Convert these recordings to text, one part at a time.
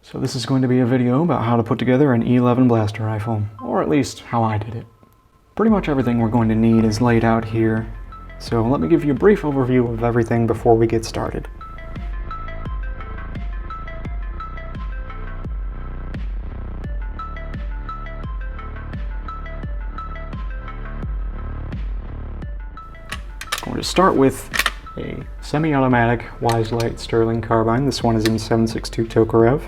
So this is going to be a video about how to put together an E-11 blaster rifle, or at least how I did it. Pretty much everything we're going to need is laid out here, so let me give you a brief overview of everything before we get started. I'm going to start with a semi-automatic Light Sterling carbine. This one is in 7.62 Tokarev.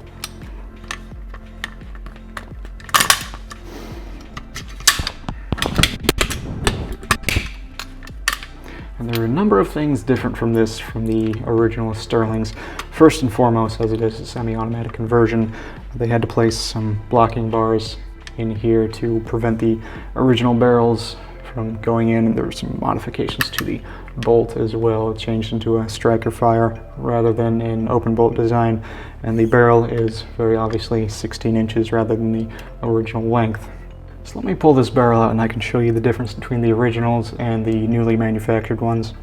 And there are a number of things different from this from the original Sterlings. First and foremost, as it is a semi-automatic conversion, they had to place some blocking bars in here to prevent the original barrels from going in, and there were some modifications to the bolt as well. It changed into a striker fire rather than an open bolt design, and the barrel is very obviously 16 inches rather than the original length. So let me pull this barrel out and I can show you the difference between the originals and the newly manufactured ones.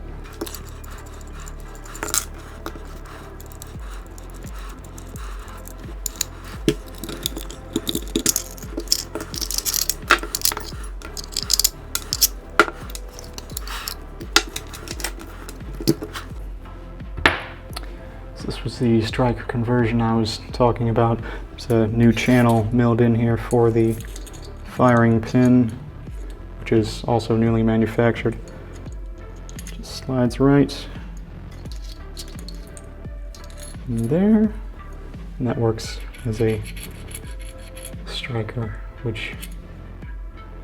This was the striker conversion I was talking about. There's a new channel milled in here for the firing pin, which is also newly manufactured. Just slides right in there, and that works as a striker, which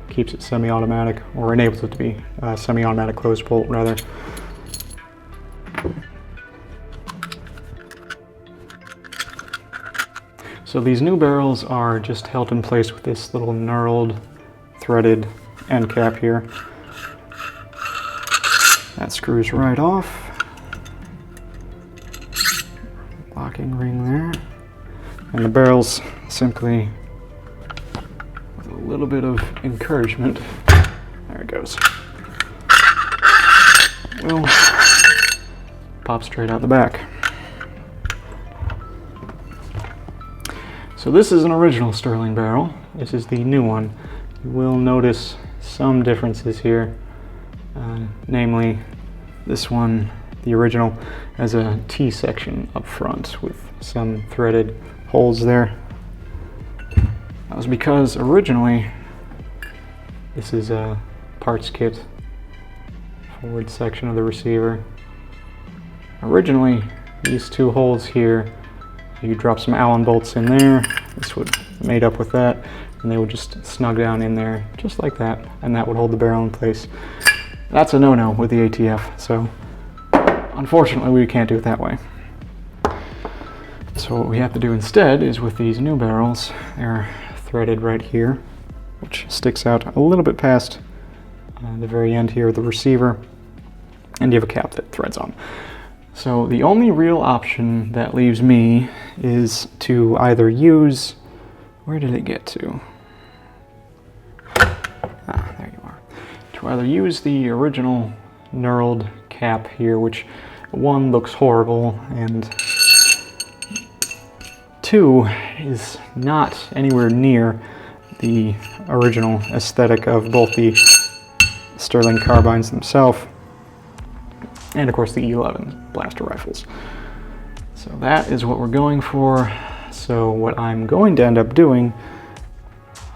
keeps it semi-automatic, or enables it to be semi-automatic closed bolt rather. So these new barrels are just held in place with this little knurled, threaded end cap here. That screws right off. Locking ring there. And the barrels simply, with a little bit of encouragement, there it goes, will pop straight out the back. So this is an original Sterling barrel. This is the new one. You will notice some differences here. Namely, this one, the original, has a T-section up front with some threaded holes there. That was because originally, this is a parts kit, forward section of the receiver. Originally, these two holes here, you drop some Allen bolts in there, this would mate up with that, and they would just snug down in there, just like that, and that would hold the barrel in place. That's a no-no with the ATF, so unfortunately we can't do it that way. So what we have to do instead is with these new barrels, they're threaded right here, which sticks out a little bit past the very end here of the receiver, and you have a cap that threads on. So the only real option that leaves me is to either use, where did it get to? Ah, there you are. To either use the original knurled cap here, which one, looks horrible, and two, is not anywhere near the original aesthetic of both the Sterling carbines themselves and of course the E-11 blaster rifles. So that is what we're going for. So what I'm going to end up doing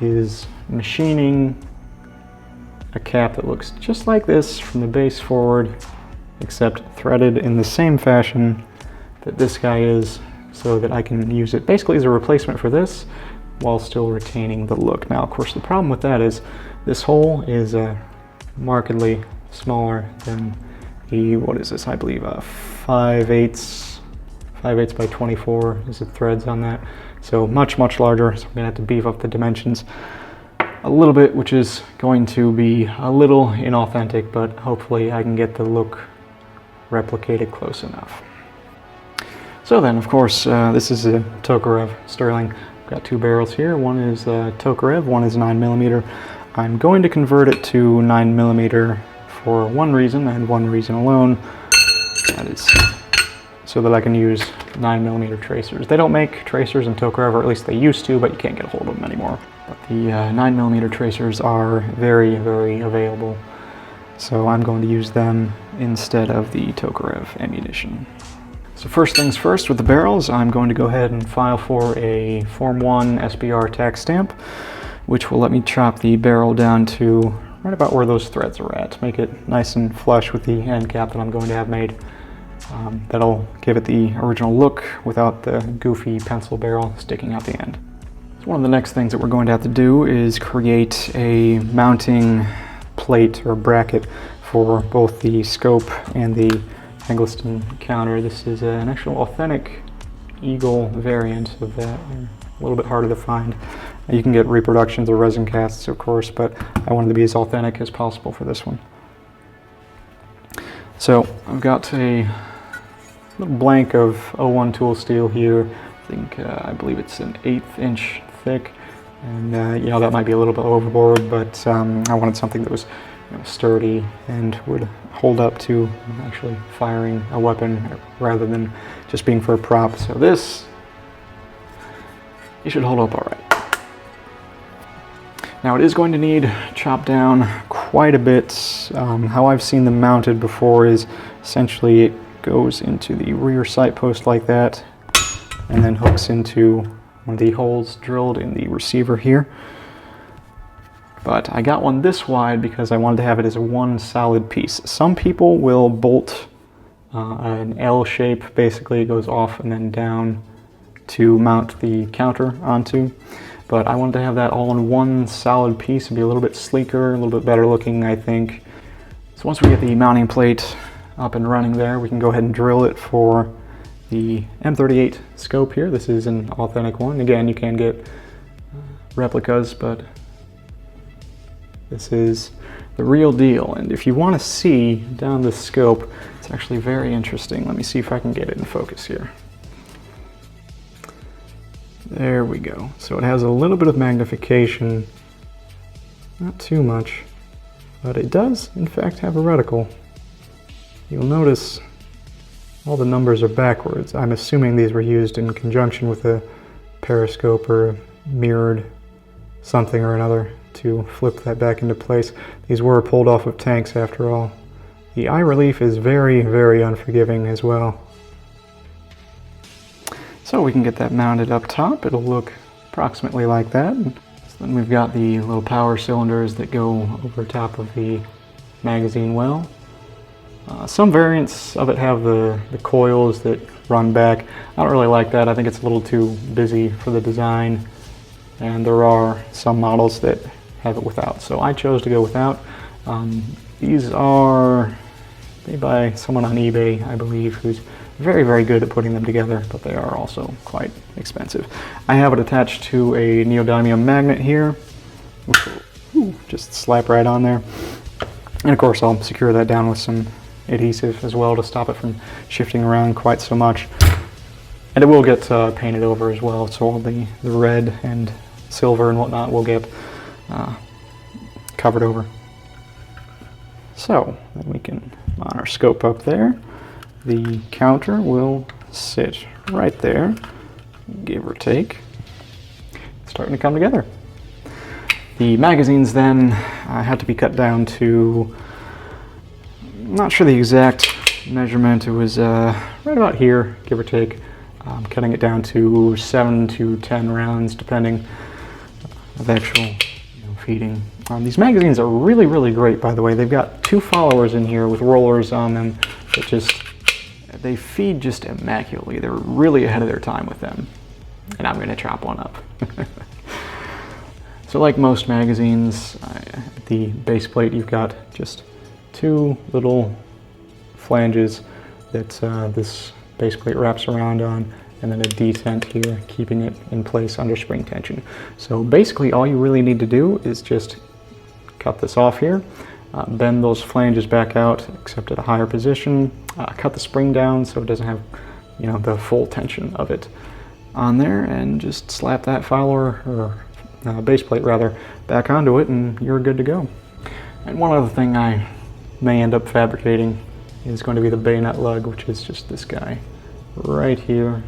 is machining a cap that looks just like this from the base forward, except threaded in the same fashion that this guy is, so that I can use it basically as a replacement for this while still retaining the look. Now of course the problem with that is this hole is markedly smaller than the, what is this, I believe 5/8 by 24 is the threads on that. So much larger, so I'm gonna have to beef up the dimensions a little bit, which is going to be a little inauthentic, but hopefully I can get the look replicated close enough. So then, of course, this is a Tokarev Sterling. I've got two barrels here. One is Tokarev, one is 9mm. I'm going to convert it to 9mm for one reason and one reason alone. That is so that I can use 9mm tracers. They don't make tracers in Tokarev, or at least they used to, but you can't get a hold of them anymore. But the 9mm tracers are very, very available, so I'm going to use them instead of the Tokarev ammunition. So first things first with the barrels, I'm going to go ahead and file for a Form 1 SBR tack stamp, which will let me chop the barrel down to right about where those threads are at, make it nice and flush with the end cap that I'm going to have made. That'll give it the original look without the goofy pencil barrel sticking out the end. So one of the next things that we're going to have to do is create a mounting plate or bracket for both the scope and the Eggleston counter. This is an actual authentic Eagle variant of that. A little bit harder to find. You can get reproductions or resin casts, of course, but I wanted to be as authentic as possible for this one. So I've got a little blank of 01 tool steel here. I believe it's an 1/8 inch thick, and you know, that might be a little bit overboard, but I wanted something that was, you know, sturdy and would hold up to actually firing a weapon rather than just being for a prop. So this, you should hold up all right. Now it is going to need chopped down quite a bit. How I've seen them mounted before is essentially it goes into the rear sight post like that and then hooks into one of the holes drilled in the receiver here. But I got one this wide because I wanted to have it as a one solid piece. Some people will bolt an L shape, basically it goes off and then down to mount the counter onto. But I wanted to have that all in one solid piece and be a little bit sleeker, a little bit better looking, I think. So once we get the mounting plate up and running there, we can go ahead and drill it for the M38 Scope here. This is an authentic one. Again, you can get replicas, but this is the real deal. And if you want to see down the scope, it's actually very interesting. Let me see if I can get it in focus here. There we go. So it has a little bit of magnification, not too much, but it does in fact have a reticle. You'll notice all the numbers are backwards. I'm assuming these were used in conjunction with a periscope or mirrored something or another to flip that back into place. These were pulled off of tanks after all. The eye relief is very, very unforgiving as well. So we can get that mounted up top. It'll look approximately like that. So then we've got the little power cylinders that go over top of the magazine well. Some variants of it have the coils that run back. I don't really like that. I think it's a little too busy for the design. And there are some models that have it without. So I chose to go without. These are made by someone on eBay, I believe, who's very, very good at putting them together, but they are also quite expensive. I have it attached to a neodymium magnet here, which will just slap right on there. And of course I'll secure that down with some adhesive as well to stop it from shifting around quite so much. And it will get painted over as well, so all the red and silver and whatnot will get covered over. So then we can mount our scope up there. The counter will sit right there, give or take. It's starting to come together. The magazines then had to be cut down to, I'm not sure the exact measurement, it was right about here, give or take. Cutting it down to 7 to 10 rounds, depending of actual feeding. These magazines are really, really great, by the way. They've got 2 followers in here with rollers on them that they feed just immaculately. They're really ahead of their time with them. And I'm going to chop one up. So like most magazines, the base plate, you've got just 2 little flanges that this base plate wraps around on, and then a detent here keeping it in place under spring tension. So basically all you really need to do is just cut this off here, bend those flanges back out except at a higher position, cut the spring down so it doesn't have, you know, the full tension of it on there, and just slap that follower, or base plate rather, back onto it and you're good to go. And one other thing I may end up fabricating is going to be the Bayonet Lug, which is just this guy right here.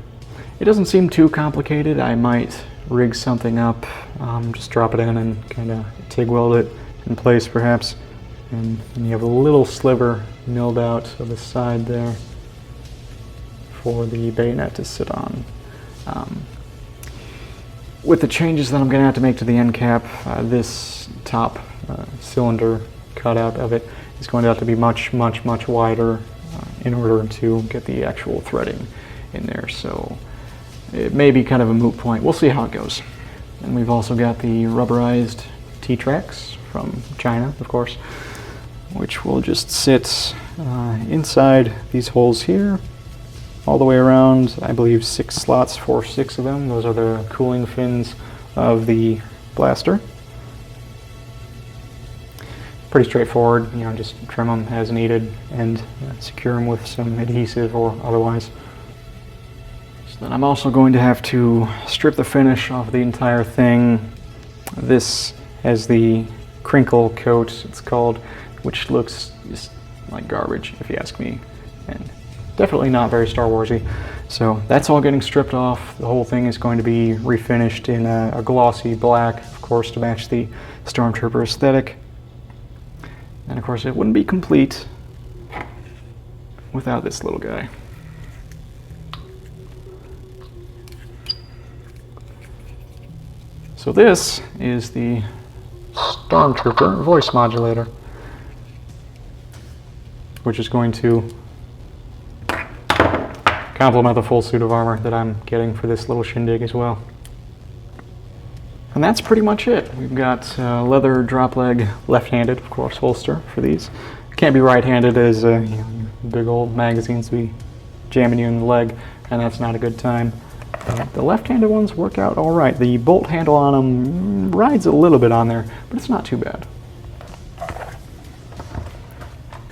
It doesn't seem too complicated. I might rig something up, just drop it in and kind of TIG weld it in place perhaps. And you have a little sliver milled out of the side there for the bayonet to sit on. With the changes that I'm going to have to make to the end cap, this top cylinder cutout of it is going to have to be much wider in order to get the actual threading in there. So it may be kind of a moot point. We'll see how it goes. And we've also got the rubberized T-tracks from China, of course, which will just sit inside these holes here, all the way around. I believe 6 slots for 6 of them. Those are the cooling fins of the blaster. Pretty straightforward, you know, just trim them as needed and secure them with some adhesive or otherwise. So then I'm also going to have to strip the finish off the entire thing. This has the crinkle coat, it's called, which looks just like garbage if you ask me, and definitely not very Star Warsy. So that's all getting stripped off. The whole thing is going to be refinished in a glossy black, of course, to match the Stormtrooper aesthetic. And of course it wouldn't be complete without this little guy. So this is the Stormtrooper voice modulator, which is going to complement the full suit of armor that I'm getting for this little shindig as well. And that's pretty much it. We've got leather drop leg, left-handed, of course, holster for these. Can't be right-handed as you know, big old magazines be jamming you in the leg, and that's not a good time. The left-handed ones work out all right. The bolt handle on them rides a little bit on there, but it's not too bad.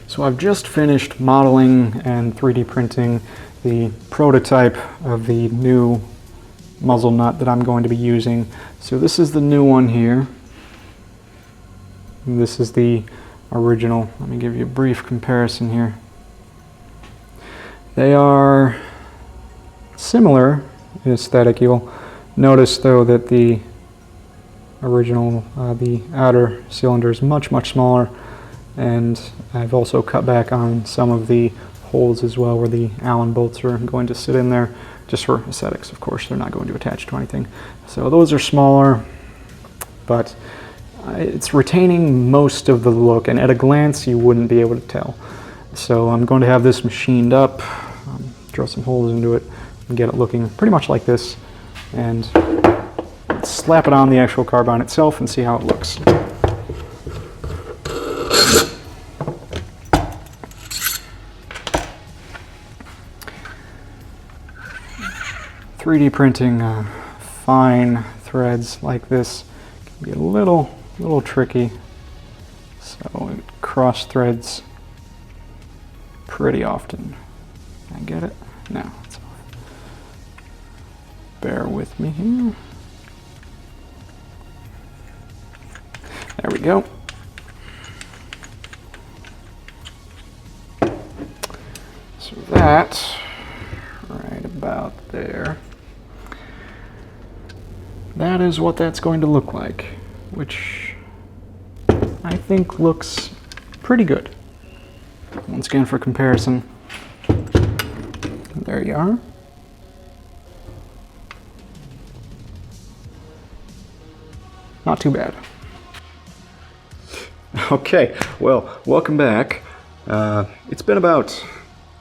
So I've just finished modeling and 3D printing the prototype of the new muzzle nut that I'm going to be using. So this is the new one here. This is the original. Let me give you a brief comparison here. They are similar in aesthetic. You'll notice though that the original, the outer cylinder is much smaller, and I've also cut back on some of the holes as well where the Allen bolts are going to sit in there, just for aesthetics, of course. They're not going to attach to anything. So those are smaller, but it's retaining most of the look, and at a glance you wouldn't be able to tell. So I'm going to have this machined up, drill some holes into it, and get it looking pretty much like this, and slap it on the actual carbine itself and see how it looks. 3D printing fine threads like this can be a little tricky, so it cross threads pretty often. Can I get it? No, it's off. Bear with me here. There we go. So that, right about there, that is what that's going to look like, which I think looks pretty good. Once again, for comparison, there you are. Not too bad. Okay, well, welcome back. It's been about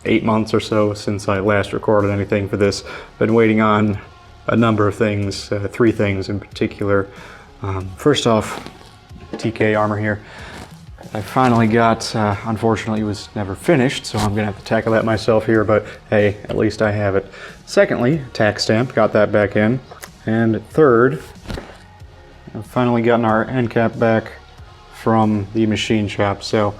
8 months or so since I last recorded anything for this. Been waiting on a number of things, 3 things in particular. First off, TK armor here. I finally got, unfortunately it was never finished, so I'm gonna have to tackle that myself here, but hey, at least I have it. Secondly, tax stamp, got that back in. And third, I've finally gotten our end cap back from the machine shop, so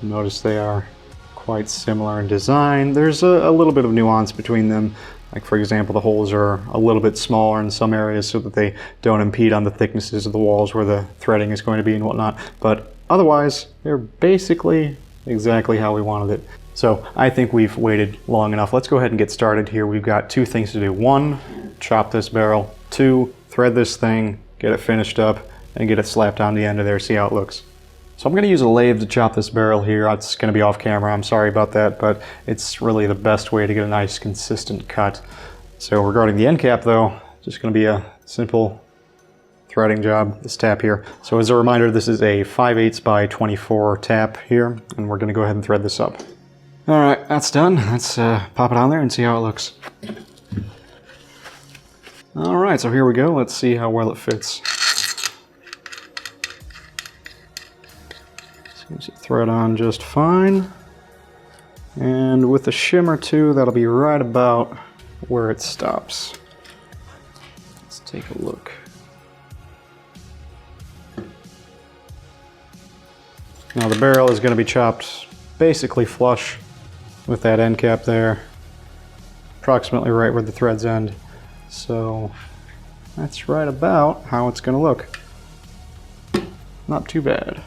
notice they are quite similar in design. There's a little bit of nuance between them. Like, for example, the holes are a little bit smaller in some areas so that they don't impede on the thicknesses of the walls where the threading is going to be and whatnot. But otherwise, they're basically exactly how we wanted it. So I think we've waited long enough. Let's go ahead and get started here. We've got two things to do. One, chop this barrel. Two, thread this thing, get it finished up, and get it slapped on the end of there, see how it looks. So I'm going to use a lathe to chop this barrel here. It's going to be off camera, I'm sorry about that, but it's really the best way to get a nice consistent cut. So regarding the end cap though, just going to be a simple threading job, this tap here. So as a reminder, this is a 5/8 by 24 tap here, and we're going to go ahead and thread this up. Alright, that's done. Let's pop it on there and see how it looks. Alright, so here we go. Let's see how well it fits. Seems to thread on just fine. And with the shimmer too, that'll be right about where it stops. Let's take a look. Now the barrel is going to be chopped basically flush with that end cap there, approximately right where the threads end. So that's right about how it's going to look. Not too bad.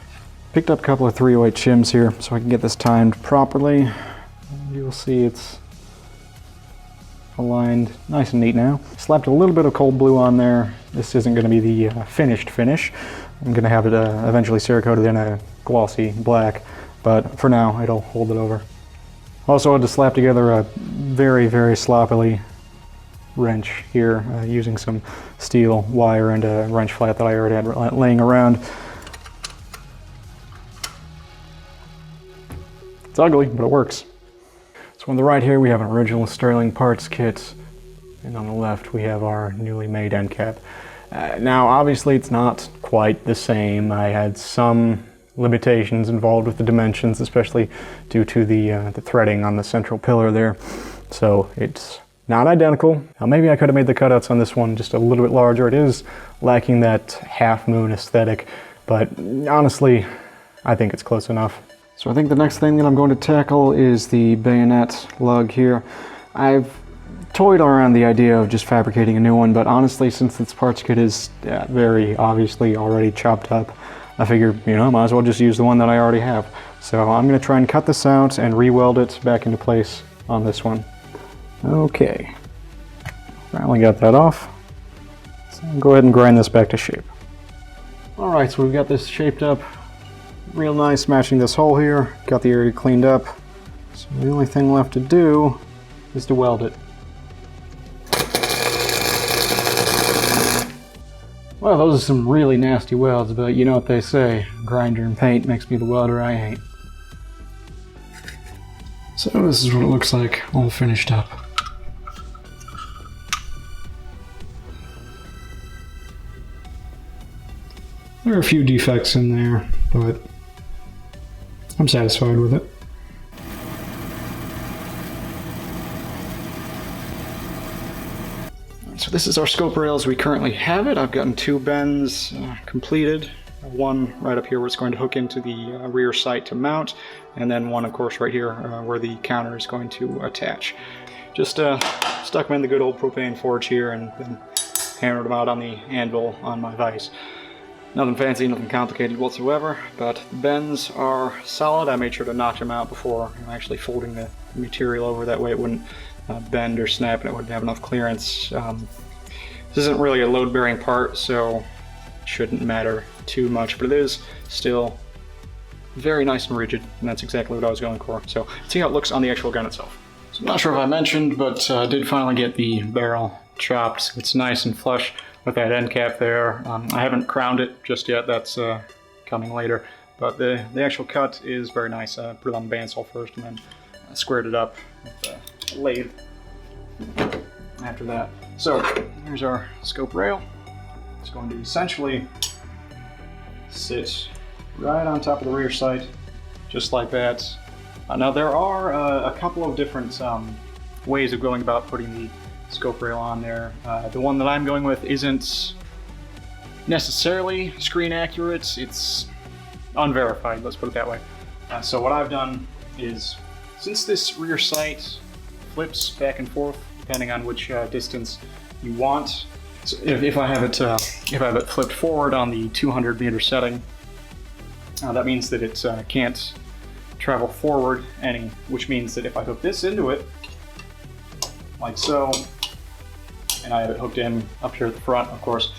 Picked up a couple of 308 shims here so I can get this timed properly. You'll see it's aligned nice and neat now. Slapped a little bit of cold blue on there. This isn't going to be the finished finish. I'm going to have it eventually Cerakoted in a glossy black, but for now it'll hold it over. Also had to slap together a very, very sloppily wrench here using some steel wire and a wrench flat that I already had laying around. It's ugly, but it works. So on the right here we have an original Sterling parts kit, and on the left we have our newly made end cap. Now obviously it's not quite the same. I had some limitations involved with the dimensions, especially due to the threading on the central pillar there. So it's not identical. Now maybe I could have made the cutouts on this one just a little bit larger. It is lacking that half moon aesthetic, but honestly I think it's close enough. So I think the next thing that I'm going to tackle is the Bayonet Lug here. I've toyed around the idea of just fabricating a new one, but honestly, since this parts kit is very obviously already chopped up, I figured, you know, might as well just use the one that I already have. So I'm going to try and cut this out and re-weld it back into place on this one. Okay, finally got that off. So I'll go ahead and grind this back to shape. Alright, so we've got this shaped up real nice, matching this hole here. Got the area cleaned up. So the only thing left to do is to weld it. Well, those are some really nasty welds, but you know what they say, grinder and paint makes me the welder I ain't. So this is what it looks like all finished up. There are a few defects in there, but I'm satisfied with it. So this is our scope rail as we currently have it. I've gotten two bends completed. One right up here where it's going to hook into the rear sight to mount, and then one of course right here where the counter is going to attach. Just stuck them in the good old propane forge here and then hammered them out on the anvil on my vise. Nothing fancy, nothing complicated whatsoever, but the bends are solid. I made sure to notch them out before actually folding the material over, that way it wouldn't bend or snap and it wouldn't have enough clearance. This isn't really a load-bearing part, so it shouldn't matter too much, but it is still very nice and rigid, and that's exactly what I was going for. So let's see how it looks on the actual gun itself. So I'm not sure if I mentioned, but I did finally get the barrel chopped, so it's nice and flush with that end cap there. I haven't crowned it just yet, that's coming later, but the actual cut is very nice. I put it on the bandsaw first and then squared it up with the lathe after that. So here's our scope rail. It's going to essentially sit right on top of the rear sight, just like that. Now there are a couple of different ways of going about putting the scope rail on there. The one that I'm going with isn't necessarily screen accurate, it's unverified, let's put it that way. So what I've done is, since this rear sight flips back and forth depending on which distance you want, so if I have it flipped forward on the 200 meter setting, that means that it can't travel forward any, which means that if I hook this into it, like so, and I have it hooked in up here at the front, of course,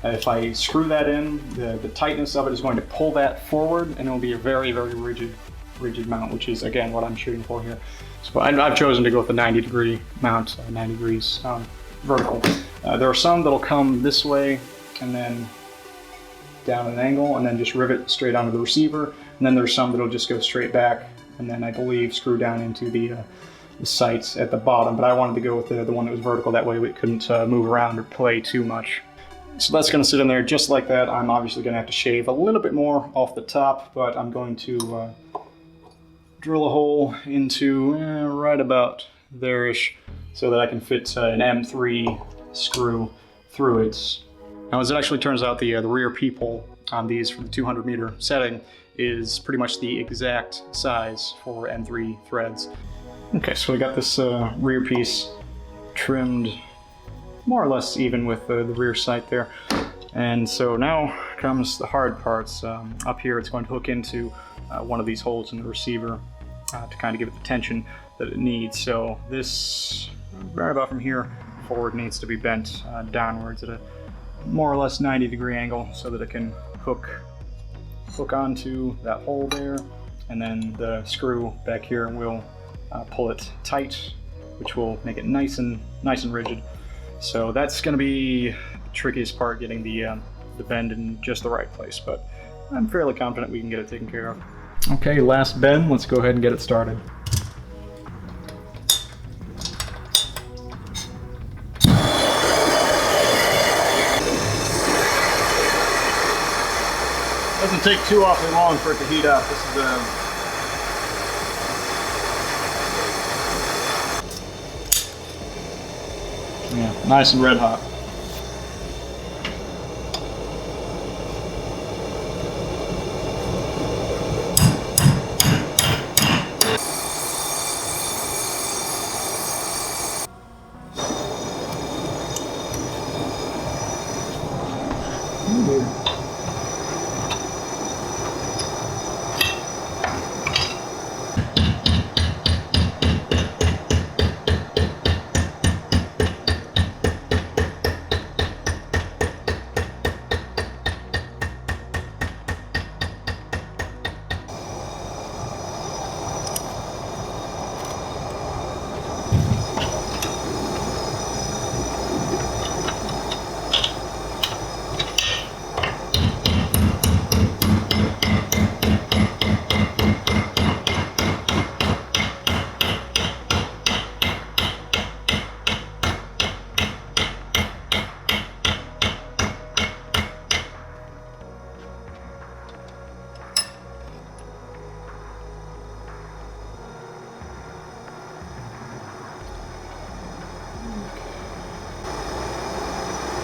if I screw that in, the tightness of it is going to pull that forward, and it will be a very, very rigid mount, which is, again, what I'm shooting for here. So I've chosen to go with the 90-degree mount, 90 degrees vertical. There are some that'll come this way and then down an angle and then just rivet straight onto the receiver. And then there's some that'll just go straight back and then I believe screw down into the sights at the bottom. But I wanted to go with the one that was vertical, that way it couldn't move around or play too much. So that's going to sit in there just like that. I'm obviously going to have to shave a little bit more off the top, but I'm going to drill a hole into right about there-ish so that I can fit an M3 screw through it. Now, as it actually turns out, the rear peephole on these for the 200-meter setting is pretty much the exact size for M3 threads. Okay, so we got this rear piece trimmed more or less even with the rear sight there. And so now comes the hard parts. Up here it's going to hook into one of these holes in the receiver to kind of give it the tension that it needs. So this, right about from here forward, needs to be bent downwards at a more or less 90-degree angle so that it can hook onto that hole there, and then the screw back here will pull it tight, which will make it nice and rigid. So that's going to be the trickiest part, getting the bend in just the right place, but I'm fairly confident we can get it taken care of. Okay, last bend. Let's go ahead and get it started. Doesn't take too awfully long for it to heat up. This is yeah, nice and red hot.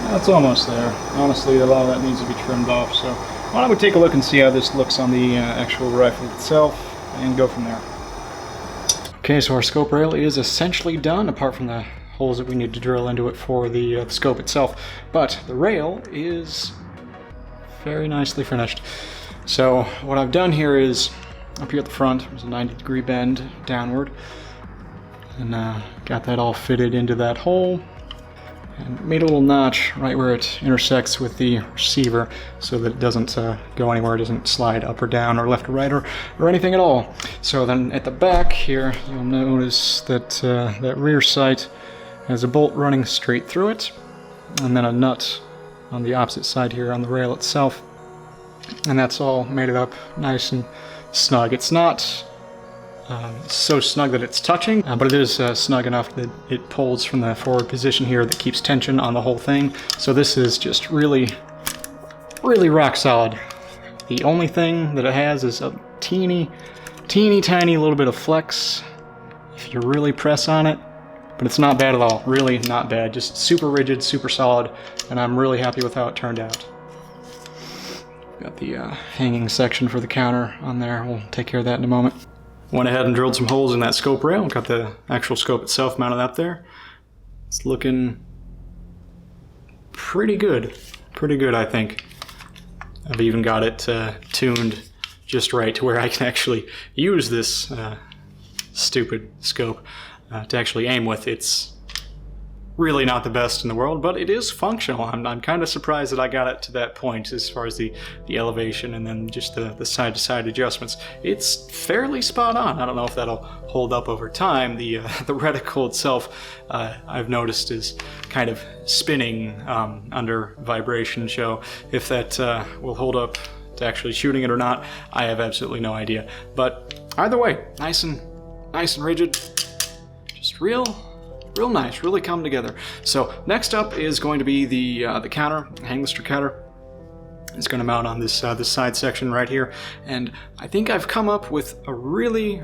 That's almost there. Honestly, a lot of that needs to be trimmed off, so why don't we take a look and see how this looks on the actual rifle itself and go from there. Okay, so our scope rail is essentially done, apart from the holes that we need to drill into it for the scope itself, but the rail is very nicely finished. So what I've done here is, up here at the front, there's a 90-degree bend downward, and got that all fitted into that hole. And made a little notch right where it intersects with the receiver so that it doesn't go anywhere, it doesn't slide up or down or left or right or anything at all. So then at the back here, you'll notice that that rear sight has a bolt running straight through it, and then a nut on the opposite side here on the rail itself. And that's all made it up nice and snug. It's not so snug that it's touching, but it is snug enough that it pulls from the forward position here that keeps tension on the whole thing. So this is just really rock solid. The only thing that it has is a teeny tiny little bit of flex if you really press on it, but it's not bad at all. Really not bad. Just super rigid, super solid, and I'm really happy with how it turned out. Got the hanging section for the counter on there. We'll take care of that in a moment. Went ahead and drilled some holes in that scope rail. Got the actual scope itself mounted up there. It's looking pretty good. Pretty good, I think. I've even got it tuned just right to where I can actually use this stupid scope to actually aim with. It's really not the best in the world, but it is functional. I'm kind of surprised that I got it to that point as far as the elevation and then just the side-to-side adjustments. It's fairly spot on. I don't know if that'll hold up over time. The reticle itself, I've noticed, is kind of spinning under vibration, so if that will hold up to actually shooting it or not, I have absolutely no idea. But either way, nice and rigid, just real nice, really come together. So next up is going to be the counter, hang lister counter. It's going to mount on this side section right here, and I think I've come up with a really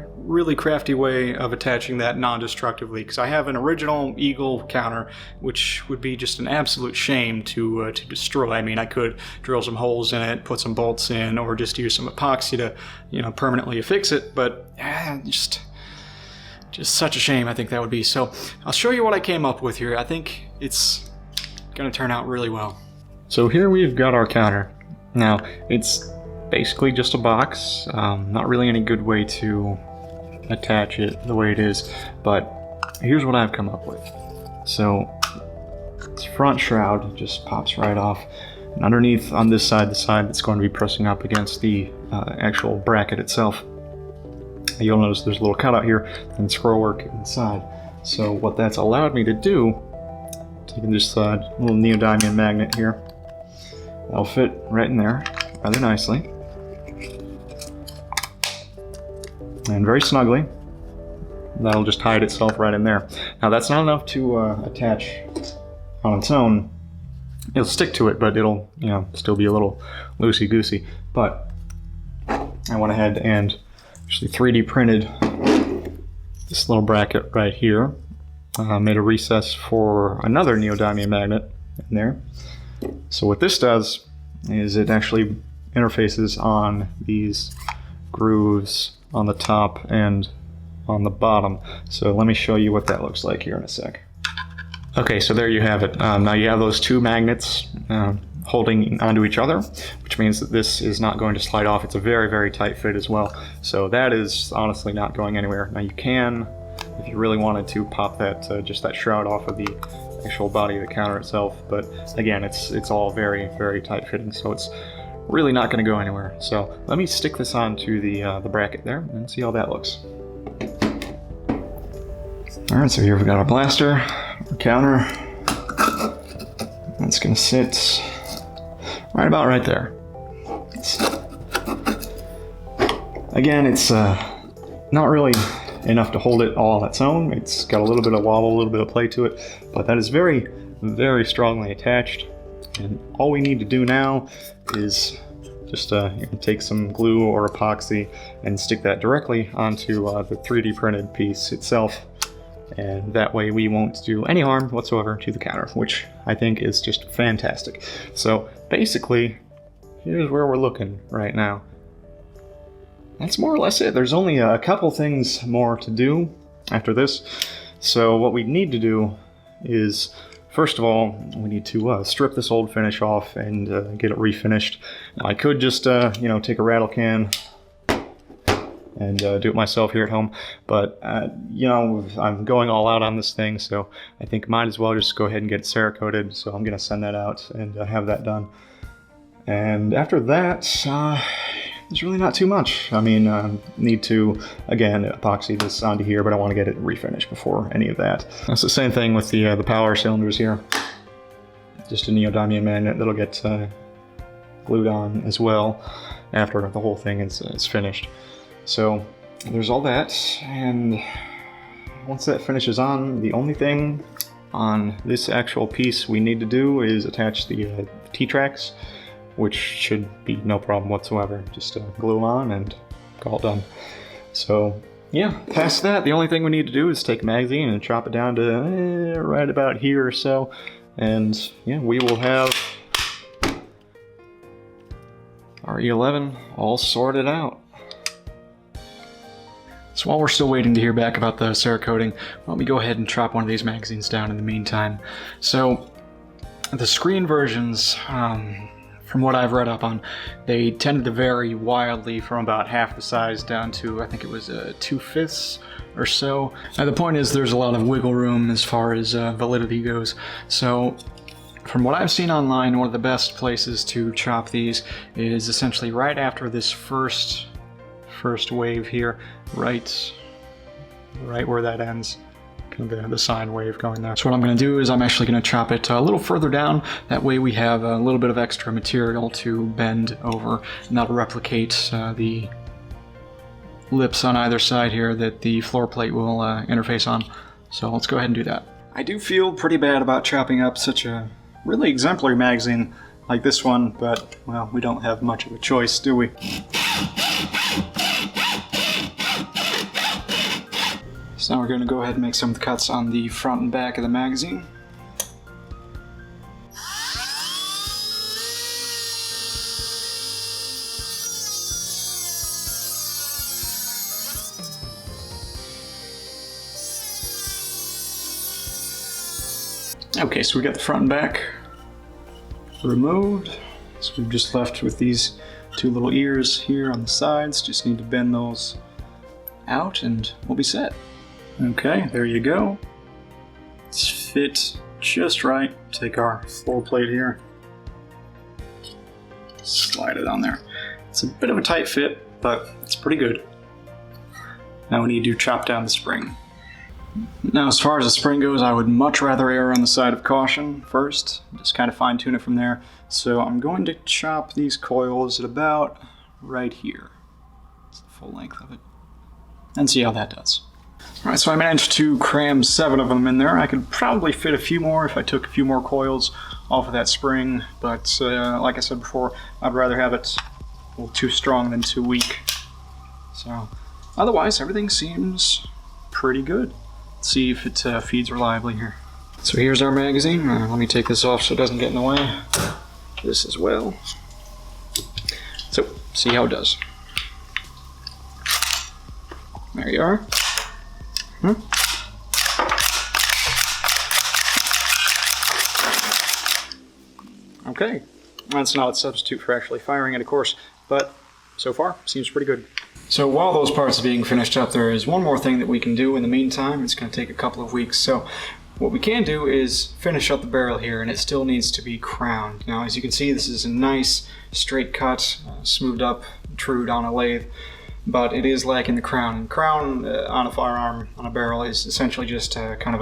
crafty way of attaching that non-destructively, because I have an original Eagle counter, which would be just an absolute shame to destroy. I mean, I could drill some holes in it, put some bolts in, or just use some epoxy to, you know, permanently affix it, but just such a shame I think that would be. So I'll show you what I came up with here. I think it's going to turn out really well. So here we've got our counter. Now, it's basically just a box, not really any good way to attach it the way it is, but here's what I've come up with. So this front shroud just pops right off, and underneath on this side, the side that's going to be pressing up against the actual bracket itself, you'll notice there's a little cutout here and scroll work inside. So what that's allowed me to do, taking this little neodymium magnet here, that'll fit right in there rather nicely and very snugly. That'll just hide itself right in there. Now that's not enough to attach on its own. It'll stick to it, but it'll, you know, still be a little loosey-goosey. But I went ahead and actually 3D printed this little bracket right here. Made a recess for another neodymium magnet in there. So what this does is it actually interfaces on these grooves on the top and on the bottom. So let me show you what that looks like here in a sec. Okay, so there you have it. Now you have those two magnets holding onto each other, which means that this is not going to slide off. It's a very tight fit as well. So that is honestly not going anywhere. Now you can, if you really wanted to, pop that just that shroud off of the actual body of the counter itself, but again, it's all very tight fitting, so it's really not going to go anywhere. So let me stick this onto the bracket there and see how that looks. All right, so here we've got our blaster, our counter. It's going to sit right about right there. Again, it's not really enough to hold it all on its own. It's got a little bit of wobble, a little bit of play to it, but that is very strongly attached. And all we need to do now is just take some glue or epoxy and stick that directly onto the 3D printed piece itself. And that way we won't do any harm whatsoever to the counter, which I think is just fantastic. So basically, here's where we're looking right now. That's more or less it. There's only a couple things more to do after this. So what we need to do is, first of all, we need to strip this old finish off and get it refinished. Now, I could just take a rattle can and do it myself here at home, but I'm going all out on this thing, so I think might as well just go ahead and get it Cerakoted. So I'm going to send that out and have that done. And after that, there's really not too much. I mean, need to, again, epoxy this onto here, but I want to get it refinished before any of that. That's the same thing with the power cylinders here. Just a neodymium magnet that'll get glued on as well after the whole thing is finished. So there's all that, and once that finishes on, the only thing on this actual piece we need to do is attach the T-tracks, which should be no problem whatsoever. Just glue them on and call it done. So yeah, past that, the only thing we need to do is take a magazine and chop it down to right about here or so, and yeah, we will have our E-11 all sorted out. So while we're still waiting to hear back about the Cerakoting, why don't we go ahead and chop one of these magazines down in the meantime. So the screen versions, from what I've read up on, they tended to vary wildly from about half the size down to, I think it was 2/5 or so. Now the point is there's a lot of wiggle room as far as validity goes. So from what I've seen online, one of the best places to chop these is essentially right after this first wave here, right where that ends. Kind of the sine wave going there. So what I'm going to do is I'm actually going to chop it a little further down. That way we have a little bit of extra material to bend over, and that'll replicate the lips on either side here that the floor plate will interface on. So let's go ahead and do that. I do feel pretty bad about chopping up such a really exemplary magazine like this one, but well, we don't have much of a choice, do we? So now we're going to go ahead and make some cuts on the front and back of the magazine. Okay, so we got the front and back removed. So we've just left with these two little ears here on the sides. Just need to bend those out and we'll be set. Okay, there you go. It's fit just right. Take our floor plate here, slide it on there. It's a bit of a tight fit, but it's pretty good. Now we need to chop down the spring. Now as far as the spring goes, I would much rather err on the side of caution first, just kind of fine tune it from there. So I'm going to chop these coils at about right here. It's the full length of it. And see how that does. Alright, so I managed to cram 7 of them in there. I could probably fit a few more if I took a few more coils off of that spring, but like I said before, I'd rather have it a little too strong than too weak. So otherwise, everything seems pretty good. Let's see if it feeds reliably here. So here's our magazine. Let me take this off so it doesn't get in the way. This as well. So, see how it does. There you are. Okay, that's not a substitute for actually firing it, of course, but so far seems pretty good. So while those parts are being finished up, there is one more thing that we can do in the meantime. It's going to take a couple of weeks. So what we can do is finish up the barrel here, and it still needs to be crowned. Now, as you can see, this is a nice straight cut, smoothed up, trued on a lathe. But it is lacking the crown. And crown on a firearm, on a barrel, is essentially just kind of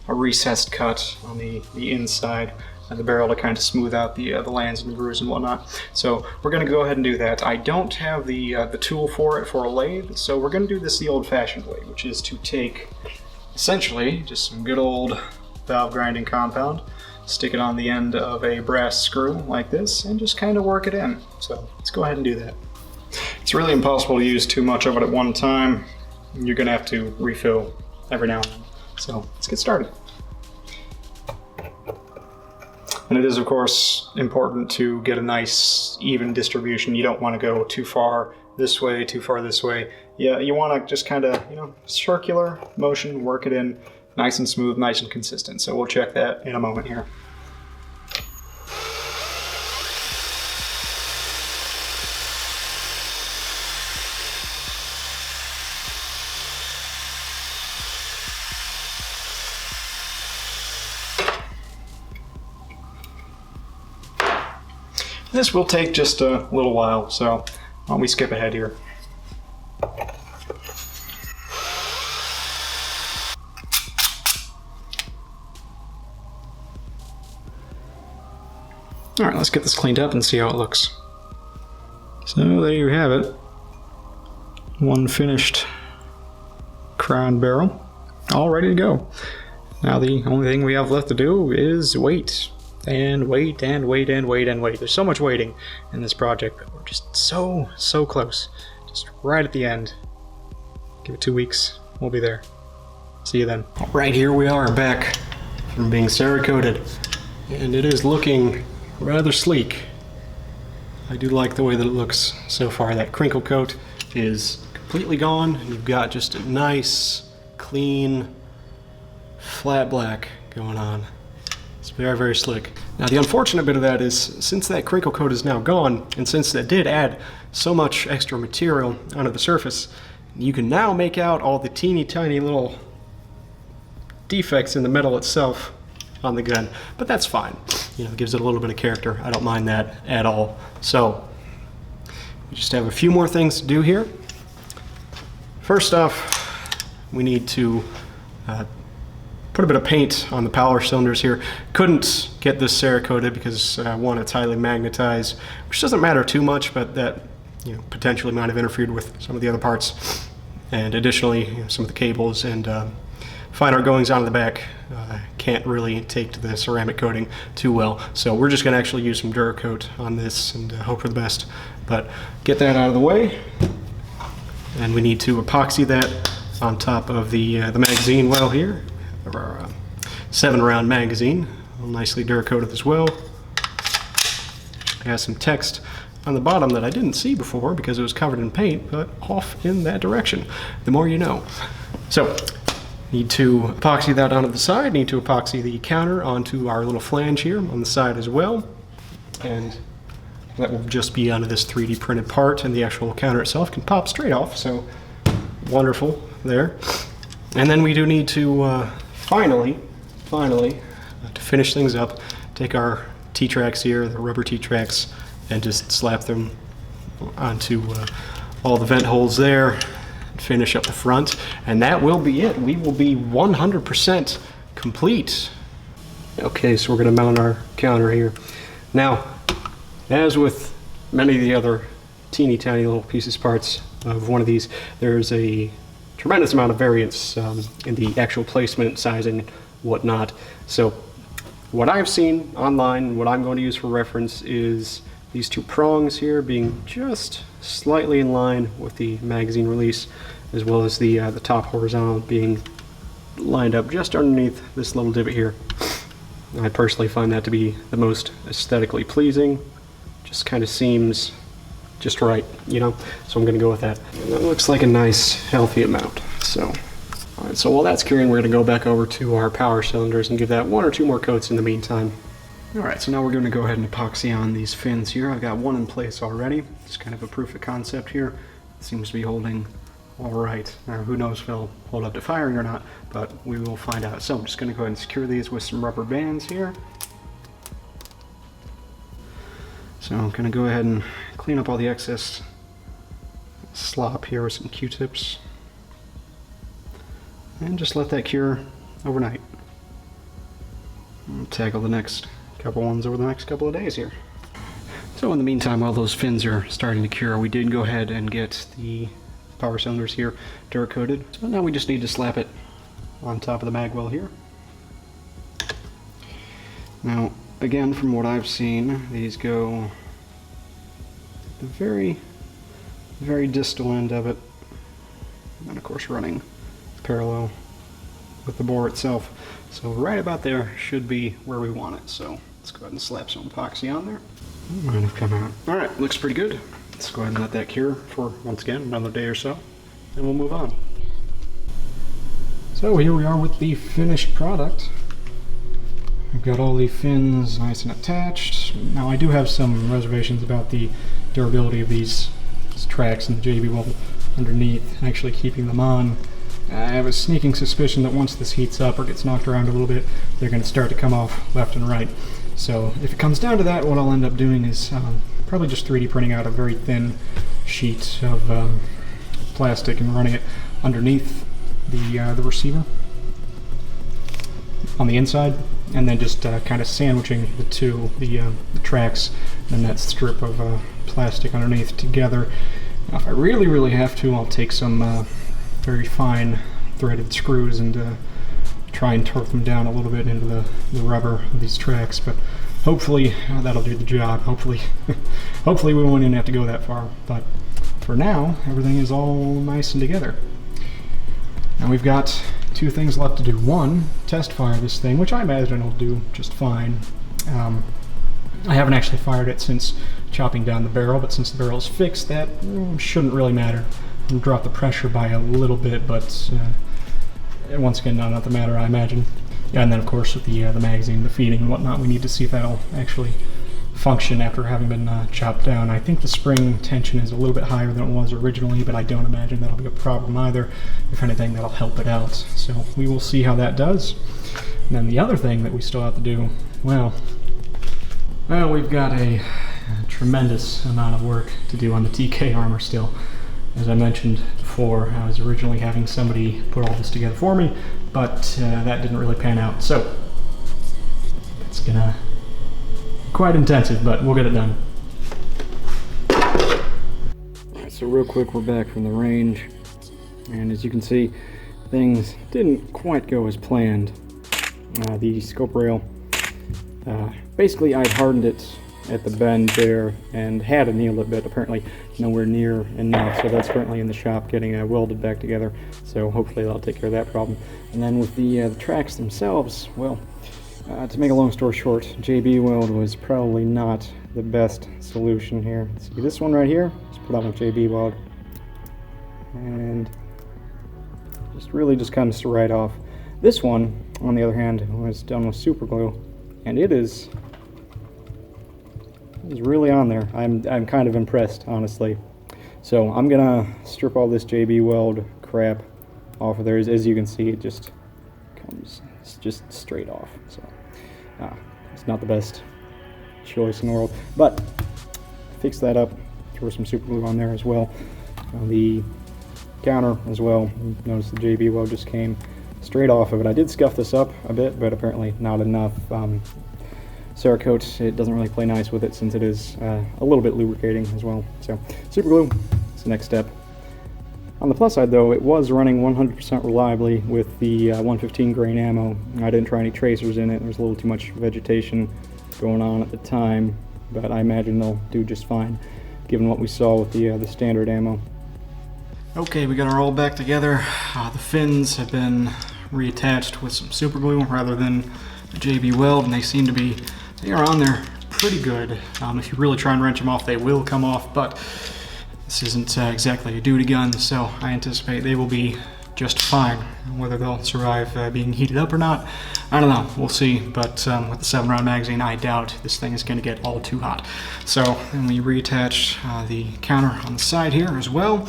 a recessed cut on the inside of the barrel to kind of smooth out the lands and the grooves and whatnot. So we're going to go ahead and do that. I don't have the tool for it for a lathe, so we're going to do this the old-fashioned way, which is to take essentially just some good old valve grinding compound, stick it on the end of a brass screw like this, and just kind of work it in. So let's go ahead and do that. It's really impossible to use too much of it at one time. You're going to have to refill every now and then. So let's get started. And it is, of course, important to get a nice, even distribution. You don't want to go too far this way, too far this way. Yeah, you want to just kind of, circular motion, work it in nice and smooth, nice and consistent. So we'll check that in a moment here. This will take just a little while, so why don't we skip ahead here. Alright, let's get this cleaned up and see how it looks. So there you have it. One finished crown barrel, all ready to go. Now the only thing we have left to do is wait. And wait, and wait, and wait, and wait. There's so much waiting in this project, but we're just so close. Just right at the end. Give it 2 weeks, we'll be there. See you then. Right, here we are back from being Cerakoted, and it is looking rather sleek. I do like the way that it looks so far. That crinkle coat is completely gone, and you've got just a nice, clean, flat black going on. It's very, very slick. Now the unfortunate bit of that is, since that crinkle coat is now gone, and since that did add so much extra material onto the surface, you can now make out all the teeny tiny little defects in the metal itself on the gun. But that's fine. You know, it gives it a little bit of character. I don't mind that at all. So, we just have a few more things to do here. First off, we need to put a bit of paint on the power cylinders here. Couldn't get this Cerakoted because one, it's highly magnetized, which doesn't matter too much, but that, you know, potentially might have interfered with some of the other parts. And additionally, you know, some of the cables and fine art goings on in the back can't really take to the ceramic coating too well. So we're just going to actually use some Duracoat on this and hope for the best. But get that out of the way. And we need to epoxy that on top of the magazine well here, of our 7-round magazine. Nicely Duracoated as well. It has some text on the bottom that I didn't see before because it was covered in paint, but off in that direction. The more you know. So, need to epoxy that onto the side, need to epoxy the counter onto our little flange here on the side as well. And that will just be onto this 3D printed part, and the actual counter itself can pop straight off, so wonderful there. And then we do need to finally, to finish things up, take our T-tracks here, the rubber T-tracks, and just slap them onto all the vent holes there, finish up the front, and that will be it. We will be 100% complete. Okay, so we're going to mount our counter here. Now, as with many of the other teeny tiny little pieces parts of one of these, there's a tremendous amount of variance in the actual placement, size, and whatnot. So what I've seen online, what I'm going to use for reference is these two prongs here being just slightly in line with the magazine release, as well as the top horizontal being lined up just underneath this little divot here. I personally find that to be the most aesthetically pleasing. Just kind of seems just right, you know, so I'm going to go with that. And that looks like a nice healthy amount. So, all right, so while that's curing, we're going to go back over to our power cylinders and give that 1 or 2 more coats in the meantime. All right, so now we're going to go ahead and epoxy on these fins here. I've got one in place already. It's kind of a proof of concept here. It seems to be holding all right. Now, who knows if it'll hold up to firing or not, but we will find out. So I'm just going to go ahead and secure these with some rubber bands here. So I'm going to go ahead and clean up all the excess slop here with some Q-tips. And just let that cure overnight. We'll tackle the next couple ones over the next couple of days here. So in the meantime, while those fins are starting to cure, we did go ahead and get the power cylinders here Duracoated. So now we just need to slap it on top of the mag well here. Now, again, from what I've seen, these go the very, very distal end of it, and of course running parallel with the bore itself. So right about there should be where we want it. So let's go ahead and slap some epoxy on there. Might have come out. All right, looks pretty good. Let's go ahead and let that cure for, once again, another day or so, and we'll move on. So here we are with the finished product. We've got all the fins nice and attached. Now I do have some reservations about the durability of these tracks and the JB weld underneath, actually keeping them on. I have a sneaking suspicion that once this heats up or gets knocked around a little bit, they're going to start to come off left and right. So if it comes down to that, what I'll end up doing is probably just 3D printing out a very thin sheet of plastic and running it underneath the receiver on the inside, and then just kind of sandwiching the two, the tracks and that strip of plastic underneath together. Now, if I really have to, I'll take some very fine threaded screws and try and torque them down a little bit into the rubber of these tracks, but hopefully that'll do the job. Hopefully we won't even have to go that far, but for now everything is all nice and together. Now we've got 2 things left to do. One, test fire this thing, which I imagine will do just fine. I haven't actually fired it since chopping down the barrel, but since the barrel is fixed, that shouldn't really matter. It'll drop the pressure by a little bit, but once again, not the matter, I imagine. Yeah, and then of course with the magazine, the feeding and whatnot, we need to see if that'll actually function after having been chopped down. I think the spring tension is a little bit higher than it was originally, but I don't imagine that'll be a problem either. If anything, that'll help it out. So we will see how that does. And then the other thing that we still have to do, well, we've got a tremendous amount of work to do on the TK armor still. As I mentioned before, I was originally having somebody put all this together for me, but that didn't really pan out. So it's gonna be quite intensive, but we'll get it done. Alright, so real quick, we're back from the range, and as you can see, things didn't quite go as planned. The scope rail, basically I'd hardened it at the bend there and had annealed it, but apparently nowhere near enough, so that's currently in the shop getting welded back together, so hopefully that'll take care of that problem. And then with the tracks themselves, well, to make a long story short, JB weld was probably not the best solution here. See this one right here? Just put on with JB weld, and just comes right off. This one, on the other hand, was done with super glue, and it is really on there. I'm kind of impressed, honestly. So I'm gonna strip all this JB weld crap off of there. As you can see, it just comes just straight off. So it's not the best choice in the world, but fix that up. Throw some super glue on there as well. The counter as well. Notice the JB weld just came straight off of it. I did scuff this up a bit, but apparently not enough. Cerakote, it doesn't really play nice with it since it is a little bit lubricating as well. So super glue is the next step. On the plus side though, it was running 100% reliably with the 115 grain ammo. I didn't try any tracers in it. There was a little too much vegetation going on at the time, but I imagine they'll do just fine given what we saw with the standard ammo. Okay, we got our all back together. The fins have been reattached with some super glue rather than a JB weld, and they are on there pretty good. If you really try and wrench them off, they will come off, but this isn't exactly a duty gun, so I anticipate they will be just fine. Whether they'll survive being heated up or not, I don't know, we'll see. But with the 7-round magazine, I doubt this thing is going to get all too hot. So, and we reattach the counter on the side here as well.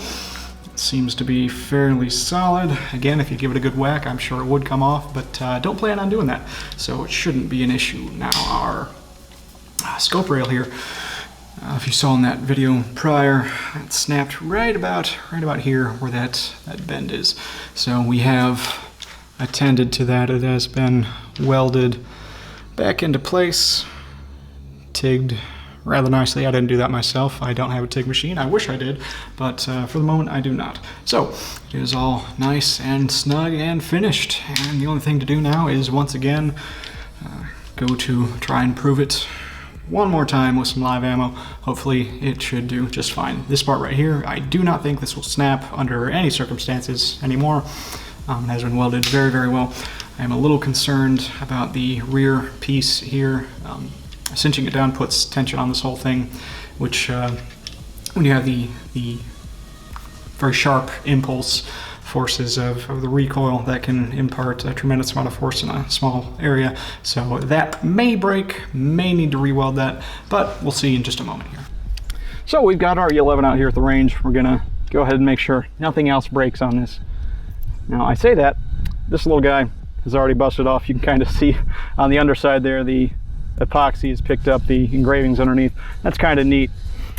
Seems to be fairly solid. Again, if you give it a good whack, I'm sure it would come off, but don't plan on doing that, so it shouldn't be an issue. Now our scope rail here, if you saw in that video prior, it snapped right about here where that bend is. So we have attended to that. It has been welded back into place, tigged rather nicely. I didn't do that myself. I don't have a TIG machine. I wish I did, but for the moment I do not. So it is all nice and snug and finished, and the only thing to do now is once again go to try and prove it one more time with some live ammo. Hopefully it should do just fine. This part right here, I do not think this will snap under any circumstances anymore. It has been welded very, very well. I am a little concerned about the rear piece here. Cinching it down puts tension on this whole thing, which when you have the very sharp impulse forces of the recoil, that can impart a tremendous amount of force in a small area. So that may break, may need to re-weld that, but we'll see in just a moment here. So we've got our E-11 out here at the range. We're gonna go ahead and make sure nothing else breaks on this. Now I say that, this little guy has already busted off. You can kind of see on the underside there, the epoxy has picked up the engravings underneath. That's kind of neat.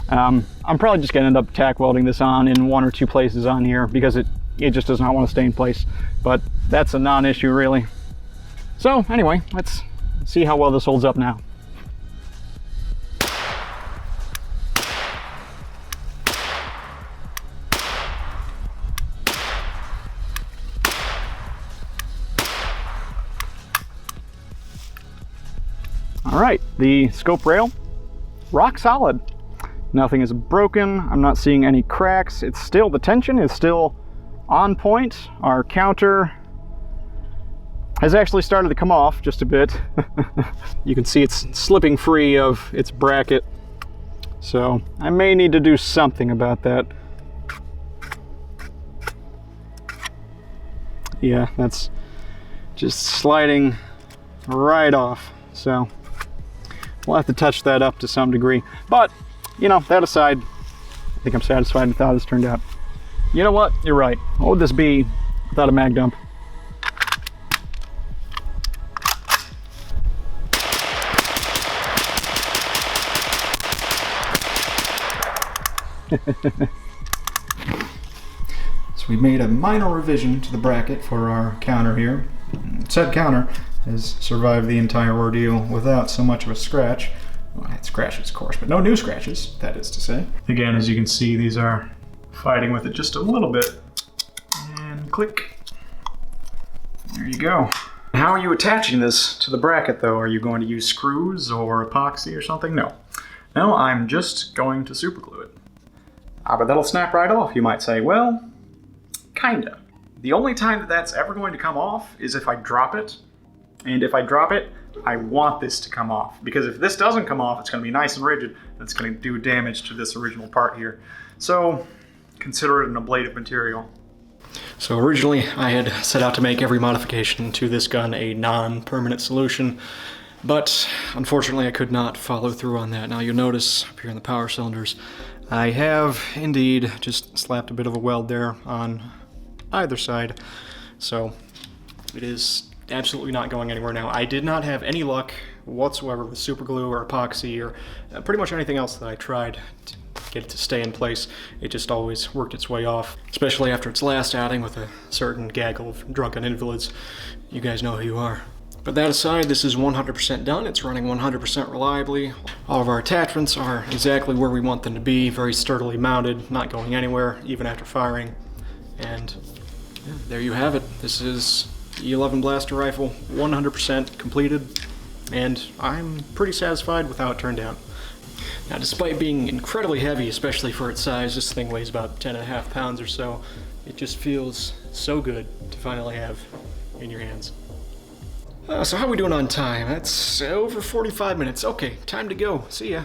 I'm probably just gonna end up tack welding this on in 1 or 2 places on here because it just does not want to stay in place, but that's a non-issue really. So anyway, let's see how well this holds up now. All right, the scope rail, rock solid. Nothing is broken. I'm not seeing any cracks. It's still, the tension is still on point. Our counter has actually started to come off just a bit. You can see it's slipping free of its bracket. So I may need to do something about that. Yeah, that's just sliding right off. So we'll have to touch that up to some degree. But, you know, that aside, I think I'm satisfied with how this turned out. You know what? You're right. What would this be without a mag dump? So we made a minor revision to the bracket for our counter here. Said counter has survived the entire ordeal without so much of a scratch. Well, I had scratches, of course, but no new scratches, that is to say. Again, as you can see, these are fighting with it just a little bit. And click. There you go. How are you attaching this to the bracket, though? Are you going to use screws or epoxy or something? No. No, I'm just going to superglue it. But that'll snap right off, you might say. Well, kinda. The only time that that's ever going to come off is if I drop it. And if I drop it, I want this to come off. Because if this doesn't come off, it's going to be nice and rigid. And it's going to do damage to this original part here. So, consider it an ablative material. So originally, I had set out to make every modification to this gun a non-permanent solution. But, unfortunately, I could not follow through on that. Now, you'll notice up here in the power cylinders, I have indeed just slapped a bit of a weld there on either side, so it is absolutely not going anywhere now. I did not have any luck whatsoever with super glue or epoxy or pretty much anything else that I tried to get it to stay in place. It just always worked its way off, especially after its last outing with a certain gaggle of drunken invalids. You guys know who you are. But that aside, this is 100% done. It's running 100% reliably. All of our attachments are exactly where we want them to be, very sturdily mounted, not going anywhere, even after firing. And yeah, there you have it. This is E-11 blaster rifle, 100% completed, and I'm pretty satisfied with how it turned out. Now, despite being incredibly heavy, especially for its size, this thing weighs about 10.5 pounds or so, it just feels so good to finally have in your hands. So how are we doing on time? That's over 45 minutes. Okay, time to go. See ya.